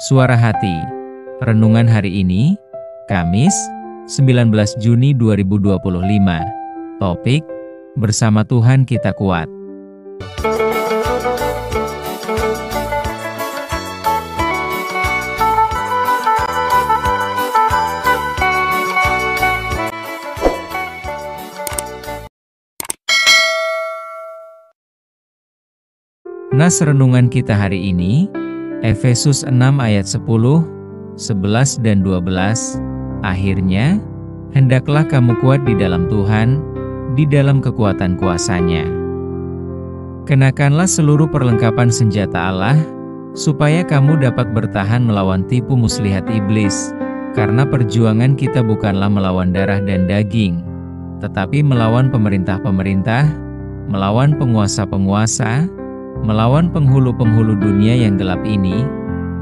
Suara Hati. Renungan hari ini, Kamis, 19 Juni 2025. Topik, Bersama Tuhan Kita Kuat. Nas renungan kita hari ini, Efesus 6 ayat 10, 11 dan 12. Akhirnya, hendaklah kamu kuat di dalam Tuhan, di dalam kekuatan kuasa-Nya. Kenakanlah seluruh perlengkapan senjata Allah, supaya kamu dapat bertahan melawan tipu muslihat iblis, karena perjuangan kita bukanlah melawan darah dan daging, tetapi melawan pemerintah-pemerintah, melawan penguasa-penguasa, melawan penghulu-penghulu dunia yang gelap ini,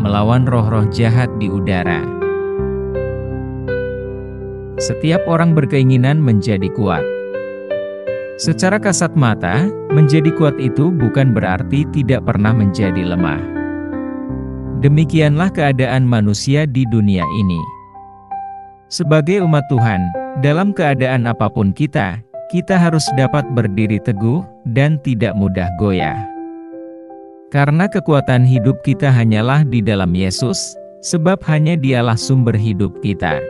melawan roh-roh jahat di udara. Setiap orang berkeinginan menjadi kuat. Secara kasat mata, menjadi kuat itu bukan berarti tidak pernah menjadi lemah. Demikianlah keadaan manusia di dunia ini. Sebagai umat Tuhan, dalam keadaan apapun kita harus dapat berdiri teguh dan tidak mudah goyah. Karena kekuatan hidup kita hanyalah di dalam Yesus, sebab hanya Dialah sumber hidup kita.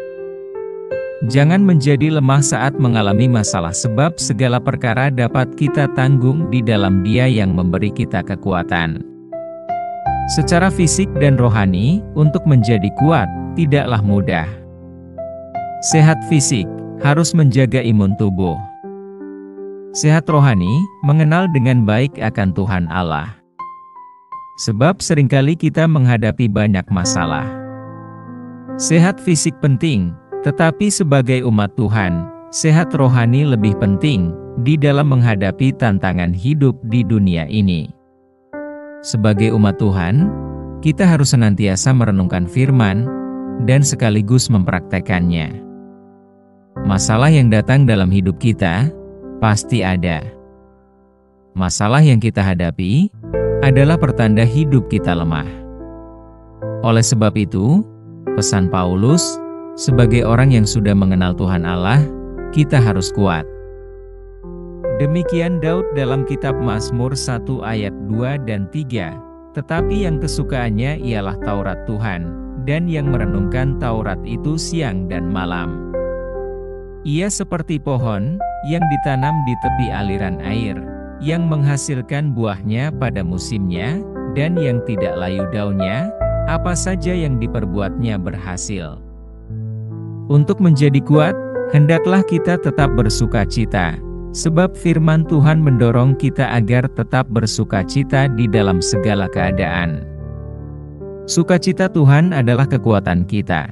Jangan menjadi lemah saat mengalami masalah, sebab segala perkara dapat kita tanggung di dalam Dia yang memberi kita kekuatan. Secara fisik dan rohani, untuk menjadi kuat, tidaklah mudah. Sehat fisik, harus menjaga imun tubuh. Sehat rohani, mengenal dengan baik akan Tuhan Allah. Sebab seringkali kita menghadapi banyak masalah. Sehat fisik penting, tetapi sebagai umat Tuhan, sehat rohani lebih penting di dalam menghadapi tantangan hidup di dunia ini. Sebagai umat Tuhan, kita harus senantiasa merenungkan firman dan sekaligus mempraktekannya. Masalah yang datang dalam hidup kita pasti ada. Masalah yang kita hadapi adalah pertanda hidup kita lemah. Oleh sebab itu, pesan Paulus, sebagai orang yang sudah mengenal Tuhan Allah, kita harus kuat. Demikian Daud dalam kitab Mazmur 1 ayat 2 dan 3, tetapi yang kesukaannya ialah Taurat Tuhan, dan yang merenungkan Taurat itu siang dan malam. Ia seperti pohon yang ditanam di tepi aliran air, yang menghasilkan buahnya pada musimnya, dan yang tidak layu daunnya, apa saja yang diperbuatnya berhasil. Untuk menjadi kuat, hendaklah kita tetap bersukacita, sebab firman Tuhan mendorong kita agar tetap bersukacita di dalam segala keadaan. Sukacita Tuhan adalah kekuatan kita.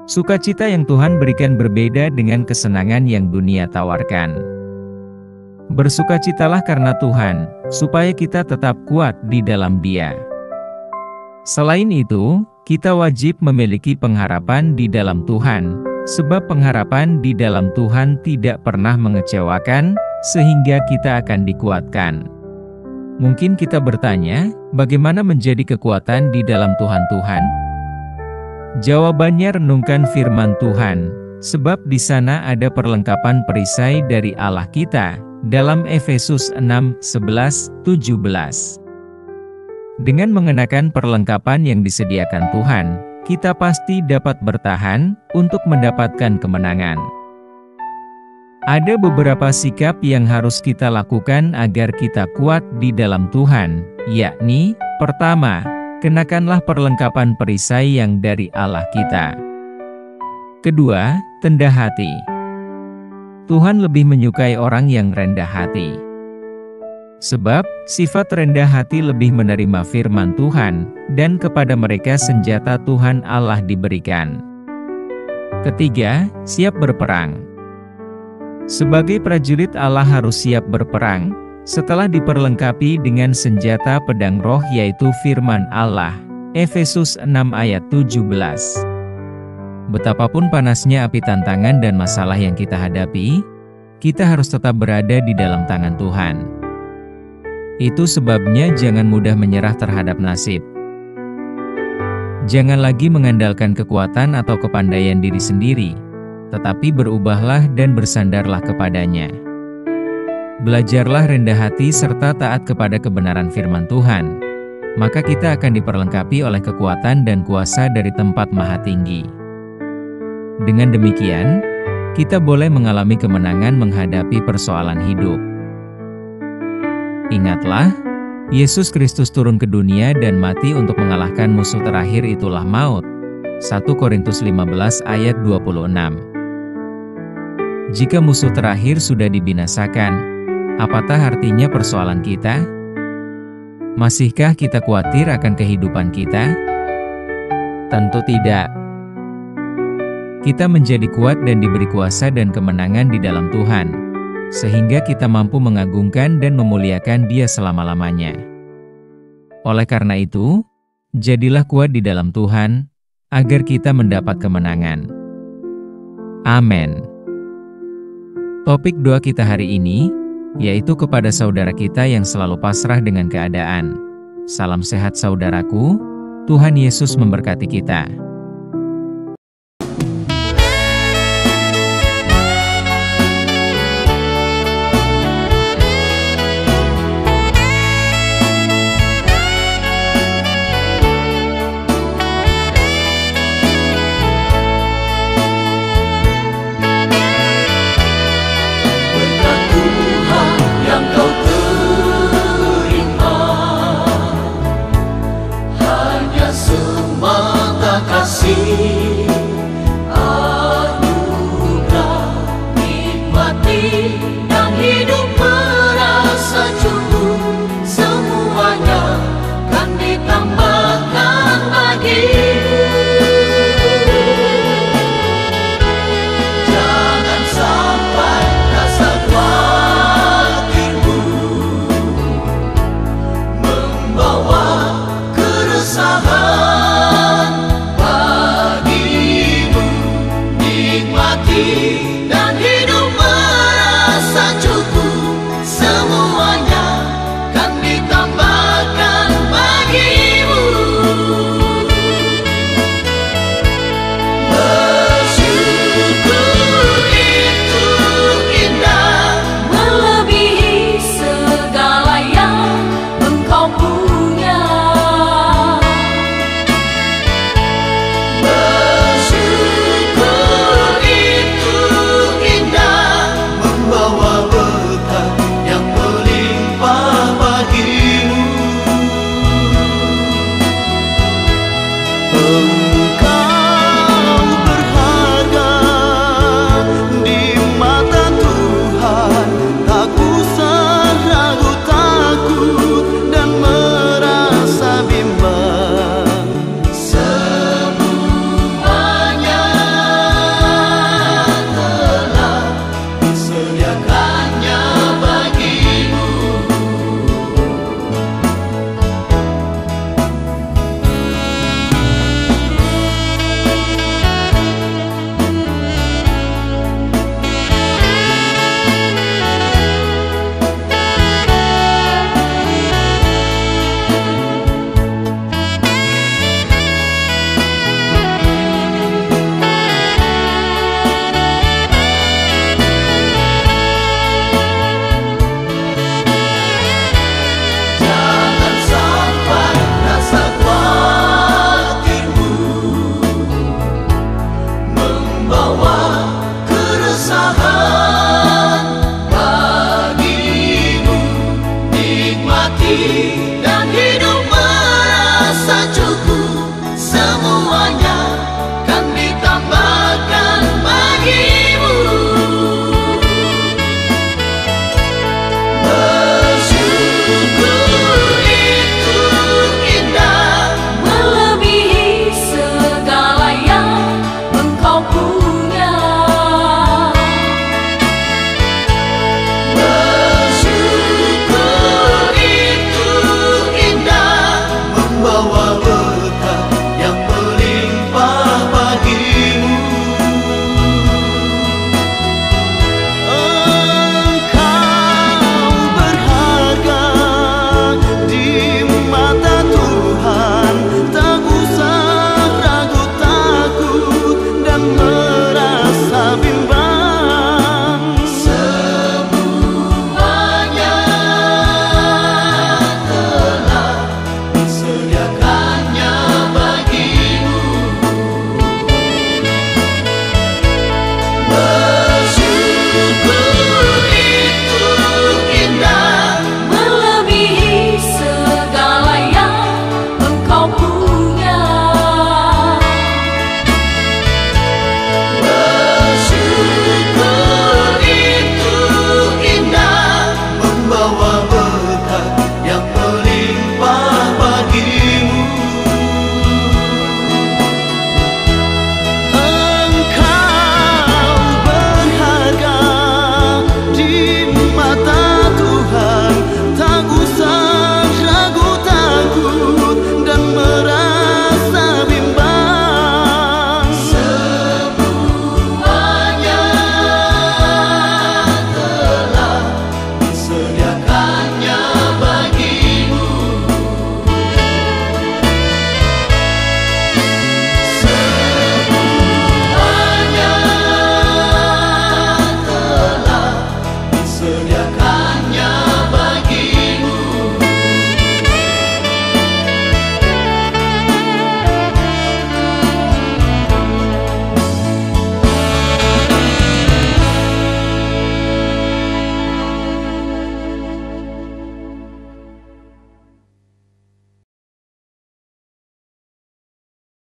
Sukacita yang Tuhan berikan berbeda dengan kesenangan yang dunia tawarkan. Bersukacitalah karena Tuhan, supaya kita tetap kuat di dalam Dia. Selain itu, kita wajib memiliki pengharapan di dalam Tuhan, sebab pengharapan di dalam Tuhan tidak pernah mengecewakan, sehingga kita akan dikuatkan. Mungkin kita bertanya, bagaimana menjadi kekuatan di dalam Tuhan? Jawabannya, renungkan firman Tuhan, sebab di sana ada perlengkapan perisai dari Allah kita, dalam Efesus 6, 11, 17. Dengan mengenakan perlengkapan yang disediakan Tuhan, kita pasti dapat bertahan untuk mendapatkan kemenangan. Ada beberapa sikap yang harus kita lakukan agar kita kuat di dalam Tuhan, yakni, pertama, kenakanlah perlengkapan perisai yang dari Allah kita. Kedua, rendah hati. Tuhan lebih menyukai orang yang rendah hati. Sebab, sifat rendah hati lebih menerima firman Tuhan, dan kepada mereka senjata Tuhan Allah diberikan. Ketiga, siap berperang. Sebagai prajurit Allah harus siap berperang, setelah diperlengkapi dengan senjata pedang roh yaitu firman Allah. Efesus 6 ayat 17. Betapapun panasnya api tantangan dan masalah yang kita hadapi, kita harus tetap berada di dalam tangan Tuhan. Itu sebabnya jangan mudah menyerah terhadap nasib. Jangan lagi mengandalkan kekuatan atau kepandaian diri sendiri, tetapi berubahlah dan bersandarlah kepadanya. Belajarlah rendah hati serta taat kepada kebenaran firman Tuhan, maka kita akan diperlengkapi oleh kekuatan dan kuasa dari tempat Maha Tinggi. Dengan demikian, kita boleh mengalami kemenangan menghadapi persoalan hidup. Ingatlah, Yesus Kristus turun ke dunia dan mati untuk mengalahkan musuh terakhir, itulah maut. 1 Korintus 15 ayat 26. Jika musuh terakhir sudah dibinasakan, apakah artinya persoalan kita? Masihkah kita khawatir akan kehidupan kita? Tentu tidak. Kita menjadi kuat dan diberi kuasa dan kemenangan di dalam Tuhan, sehingga kita mampu mengagungkan dan memuliakan Dia selama-lamanya. Oleh karena itu, jadilah kuat di dalam Tuhan, agar kita mendapat kemenangan. Amin. Topik doa kita hari ini, yaitu kepada saudara kita yang selalu pasrah dengan keadaan. Salam sehat saudaraku, Tuhan Yesus memberkati kita.